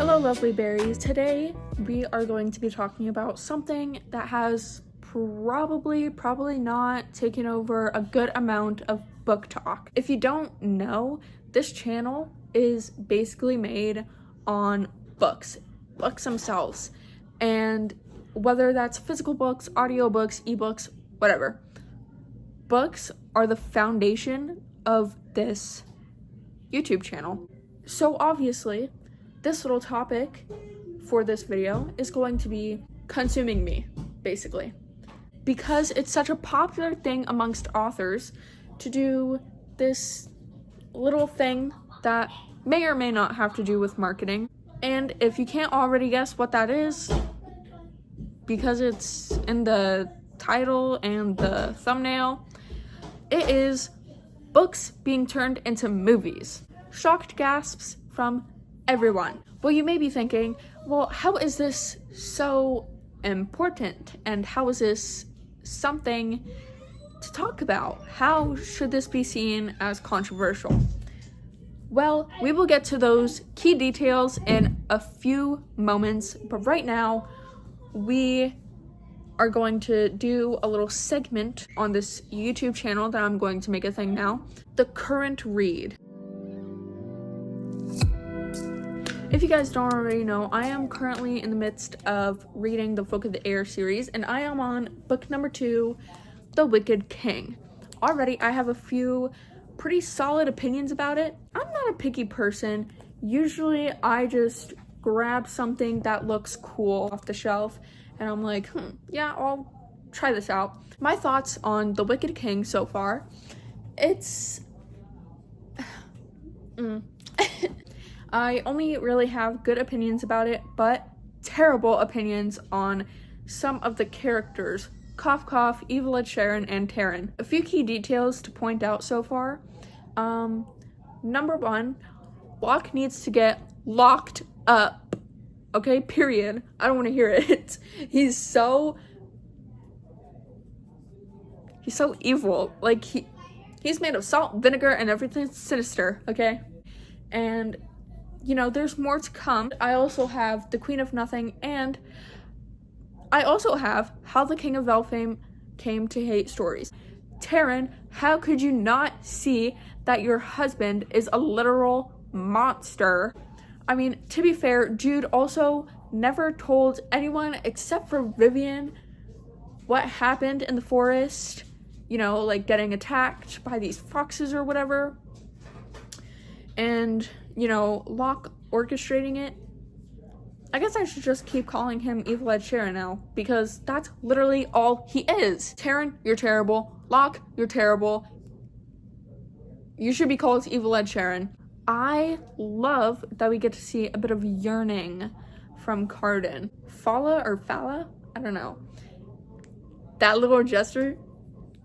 Hello, lovely berries. Today we are going to be talking about something that has probably not taken over a good amount of book talk. If you don't know, this channel is basically made on books themselves, and whether that's physical books, audiobooks, ebooks, whatever. Books are the foundation of this YouTube channel. So obviously, this little topic for this video is going to be consuming me, basically. Because it's such a popular thing amongst authors to do this little thing that may or may not have to do with marketing. And if you can't already guess what that is, because it's in the title and the thumbnail, it is books being turned into movies. Shocked gasps from everyone. Well, you may be thinking, well, how is this so important? And how is this something to talk about? How should this be seen as controversial? Well, we will get to those key details in a few moments, but right now, we are going to do a little segment on this YouTube channel that I'm going to make a thing now. The current read. If you guys don't already know, I am currently in the midst of reading the Book of the Air series, and I am on book number 2, The Wicked King. Already, I have a few pretty solid opinions about it. I'm not a picky person. Usually, I just grab something that looks cool off the shelf, and I'm like, yeah, I'll try this out. My thoughts on The Wicked King so far, it's... I only really have good opinions about it, but terrible opinions on some of the characters. Cough cough, Evil Ed Sheeran, and Taryn. A few key details to point out so far. Number 1, Locke needs to get locked up. Okay, period. I don't want to hear it. He's so evil. Like, he's made of salt, vinegar, and everything sinister, okay? And, you know, there's more to come. I also have The Queen of Nothing, and I also have How the King of Elfame Came to Hate Stories. Taryn, how could you not see that your husband is a literal monster? I mean, to be fair, Jude also never told anyone except for Vivian what happened in the forest, you know, like getting attacked by these foxes or whatever. And, you know, Locke orchestrating it. I guess I should just keep calling him Evil Ed Sheeran now, because that's literally all he is. Taryn, you're terrible. Locke, you're terrible. You should be called Evil Ed Sheeran. I love that we get to see a bit of yearning from Cardan. Fala? I don't know. That little gesture,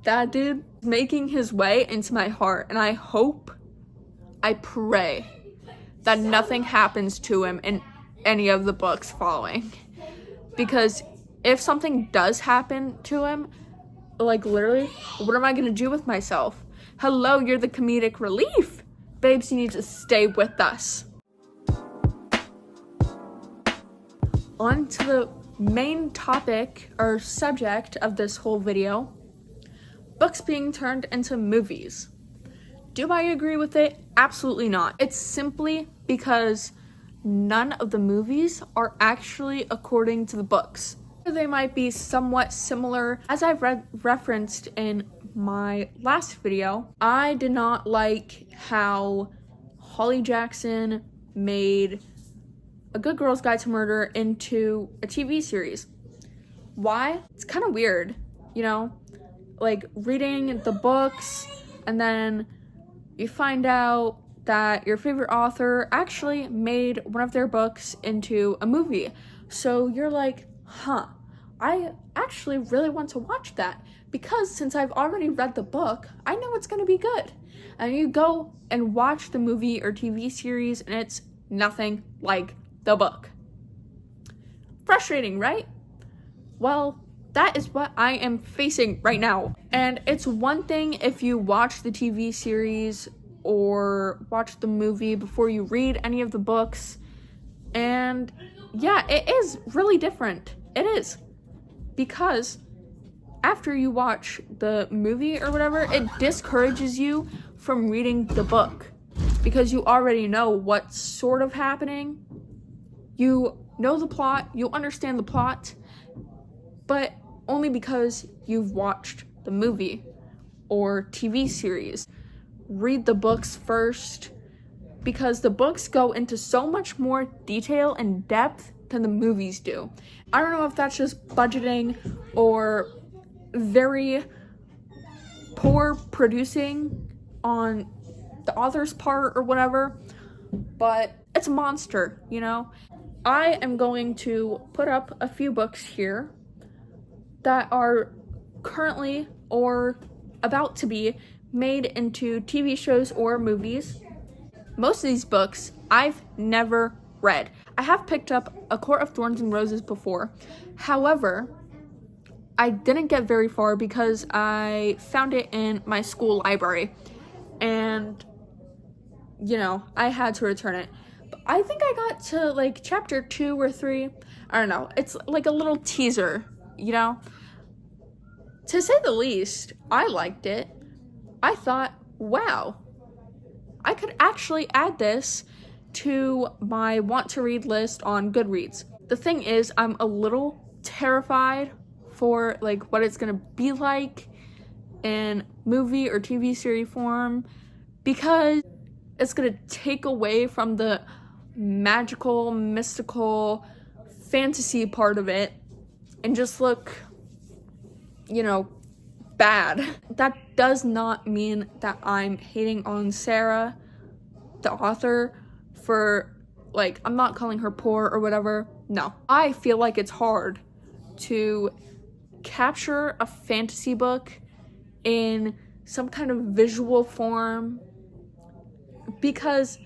that dude making his way into my heart, and I pray that nothing happens to him in any of the books following. Because if something does happen to him, like literally, what am I gonna do with myself? Hello, you're the comedic relief. Babes, you need to stay with us. On to the main topic or subject of this whole video. Books being turned into movies. Do I agree with it? Absolutely not. It's simply because none of the movies are actually according to the books. They might be somewhat similar. As I've referenced in my last video, I did not like how Holly Jackson made A Good Girl's Guide to Murder into a TV series. Why? It's kind of weird, you know? Like, reading the books, and then you find out that your favorite author actually made one of their books into a movie. So you're like, I actually really want to watch that, because since I've already read the book, I know it's going to be good. And you go and watch the movie or TV series, and it's nothing like the book. Frustrating, right? Well, that is what I am facing right now. And it's one thing if you watch the TV series or watch the movie before you read any of the books. And yeah, it is really different. It is. Because after you watch the movie or whatever, it discourages you from reading the book because you already know what's sort of happening. You know the plot, you understand the plot, but only because you've watched the movie or TV series. Read the books first because the books go into so much more detail and depth than the movies do. I don't know if that's just budgeting or very poor producing on the author's part or whatever, but it's a monster, you know? I am going to put up a few books here that are currently or about to be made into TV shows or movies. Most of these books I've never read. I have picked up A Court of Thorns and Roses before. However, I didn't get very far because I found it in my school library and, you know, I had to return it. But I think I got to like chapter 2 or 3. I don't know. It's like a little teaser, you know? To say the least, I liked it. I thought, wow, I could actually add this to my want to read list on Goodreads. The thing is, I'm a little terrified for like what it's gonna be like in movie or TV series form because it's gonna take away from the magical, mystical, fantasy part of it and just look, you know, bad. That does not mean that I'm hating on Sarah, the author, for like, I'm not calling her poor or whatever. No, I feel like it's hard to capture a fantasy book in some kind of visual form because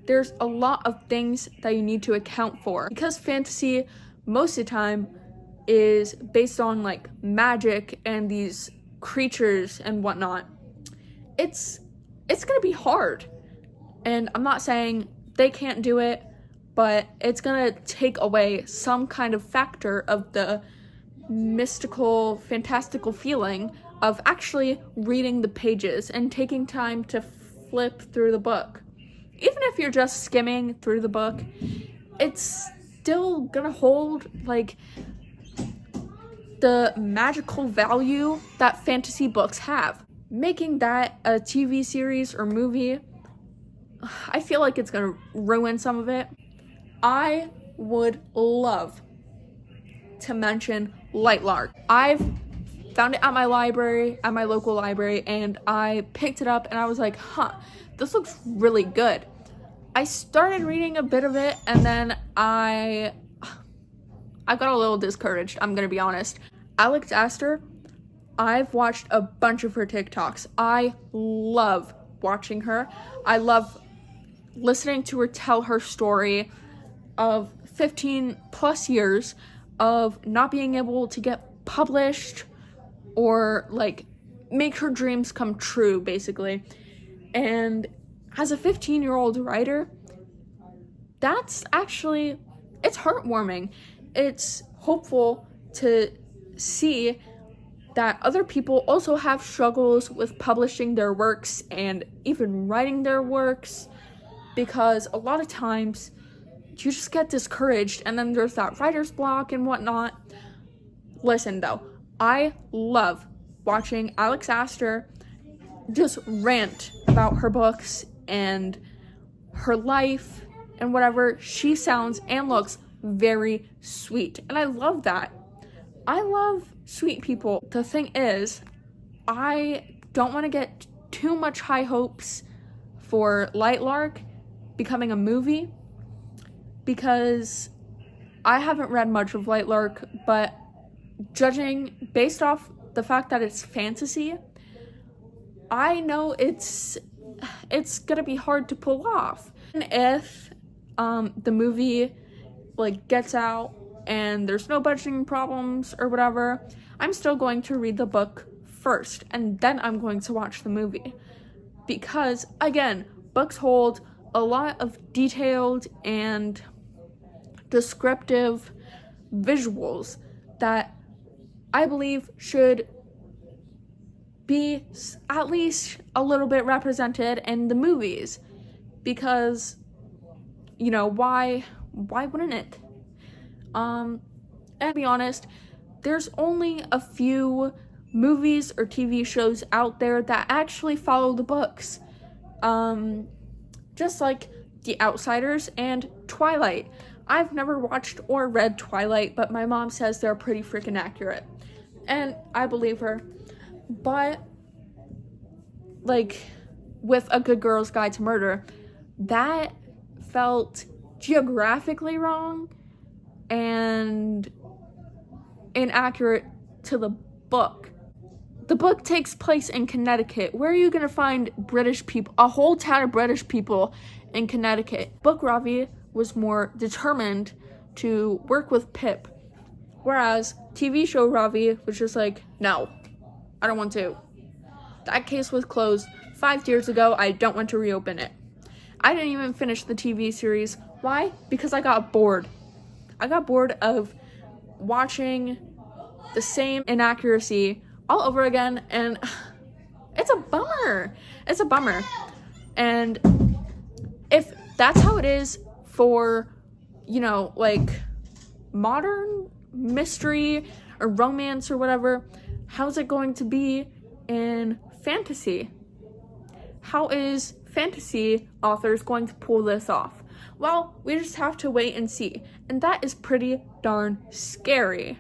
there's a lot of things that you need to account for. Because fantasy most of the time is based on like magic and these creatures and whatnot, it's gonna be hard. And I'm not saying they can't do it, but it's gonna take away some kind of factor of the mystical, fantastical feeling of actually reading the pages and taking time to flip through the book. Even if you're just skimming through the book, it's still gonna hold like the magical value that fantasy books have. Making that a TV series or movie, I feel like it's gonna ruin some of it. I would love to mention Lightlark. I've found it at my library, at my local library, and I picked it up and I was like, this looks really good. I started reading a bit of it and then I got a little discouraged, I'm gonna be honest. Alex Aster, I've watched a bunch of her TikToks. I love watching her. I love listening to her tell her story of 15 plus years of not being able to get published or like make her dreams come true, basically. And as a 15-year-old writer, that's actually, it's heartwarming. It's hopeful to see that other people also have struggles with publishing their works and even writing their works, because a lot of times you just get discouraged and then there's that writer's block and whatnot. Listen though, I love watching Alex Aster just rant about her books and her life and whatever. She sounds and looks very sweet, and I love that. I love sweet people. The thing is, I don't want to get too much high hopes for Lightlark becoming a movie because I haven't read much of Lightlark, but judging based off the fact that it's fantasy, I know it's gonna be hard to pull off. And if the movie like gets out and there's no budgeting problems or whatever, I'm still going to read the book first and then I'm going to watch the movie. Because again, books hold a lot of detailed and descriptive visuals that I believe should be at least a little bit represented in the movies, because, you know, why wouldn't it? And to be honest, there's only a few movies or TV shows out there that actually follow the books. Just like The Outsiders and Twilight. I've never watched or read Twilight, but my mom says they're pretty freaking accurate. And I believe her. But, like, with A Good Girl's Guide to Murder, that felt geographically wrong and inaccurate to the book. The book takes place in Connecticut. Where are you going to find British people, a whole town of British people in Connecticut? Book Ravi was more determined to work with Pip, whereas TV show Ravi was just like, no, I don't want to. That case was closed 5 years ago. I don't want to reopen it. I didn't even finish the TV series. Why? Because I got bored. I got bored of watching the same inaccuracy all over again, and it's a bummer. It's a bummer. And if that's how it is for, you know, like modern mystery or romance or whatever, how's it going to be in fantasy? How is fantasy authors going to pull this off? Well, we just have to wait and see. And that is pretty darn scary.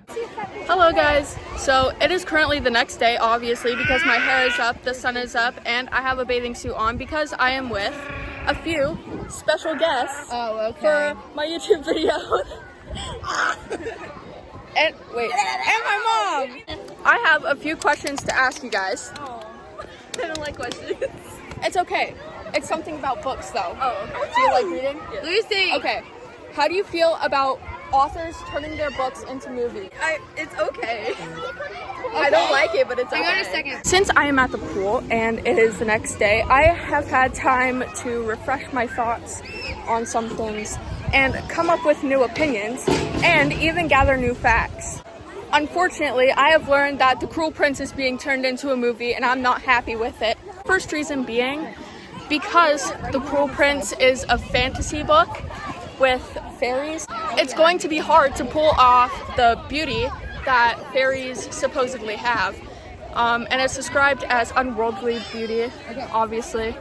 Hello guys. So it is currently the next day, obviously, because my hair is up, the sun is up, and I have a bathing suit on because I am with a few special guests for my YouTube video. And my mom. I have a few questions to ask you guys. Oh, I don't like questions. It's okay. It's something about books, though. Oh, okay. Do you like reading? Yeah. Lucy! Okay. How do you feel about authors turning their books into movies? It's okay. I don't like it, but it's okay. Hang on a second. Since I am at the pool and it is the next day, I have had time to refresh my thoughts on some things and come up with new opinions and even gather new facts. Unfortunately, I have learned that The Cruel Prince is being turned into a movie and I'm not happy with it. First reason being, because The Cruel Prince is a fantasy book with fairies, it's going to be hard to pull off the beauty that fairies supposedly have. And it's described as unworldly beauty, obviously.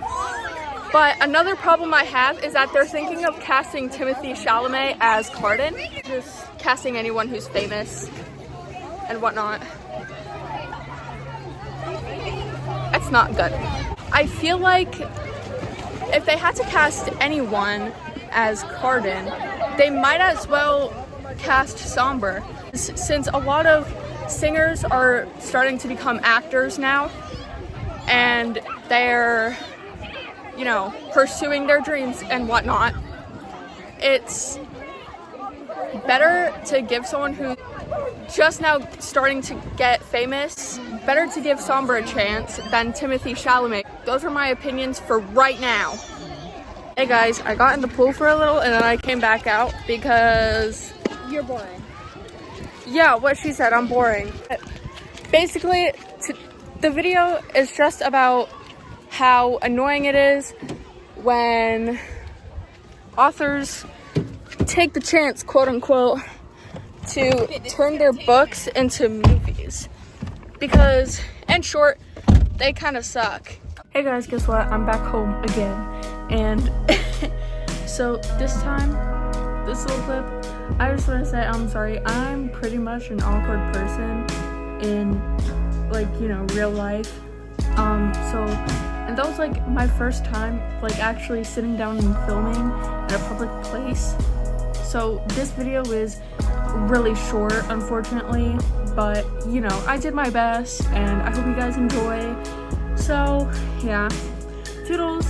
But another problem I have is that they're thinking of casting Timothée Chalamet as Cardan, just casting anyone who's famous and whatnot. It's not good. I feel like if they had to cast anyone as Cardan, they might as well cast Somber, since a lot of singers are starting to become actors now, and they're, you know, pursuing their dreams and whatnot. It's better to give someone who just now starting to get famous, better to give Somber a chance than Timothée Chalamet. Those are my opinions for right now. Hey guys, I got in the pool for a little and then I came back out because You're boring. yeah, what she said, I'm boring. Basically, the video is just about how annoying it is when authors take the chance, quote unquote, to turn their books into movies. Because, in short, they kind of suck. Hey guys, guess what? I'm back home again. And so this time, this little clip, I just want to say I'm sorry. I'm pretty much an awkward person in, like, you know, real life. And that was like my first time like actually sitting down and filming at a public place. So this video is really short, unfortunately, but you know, I did my best and I hope you guys enjoy. So yeah, toodles.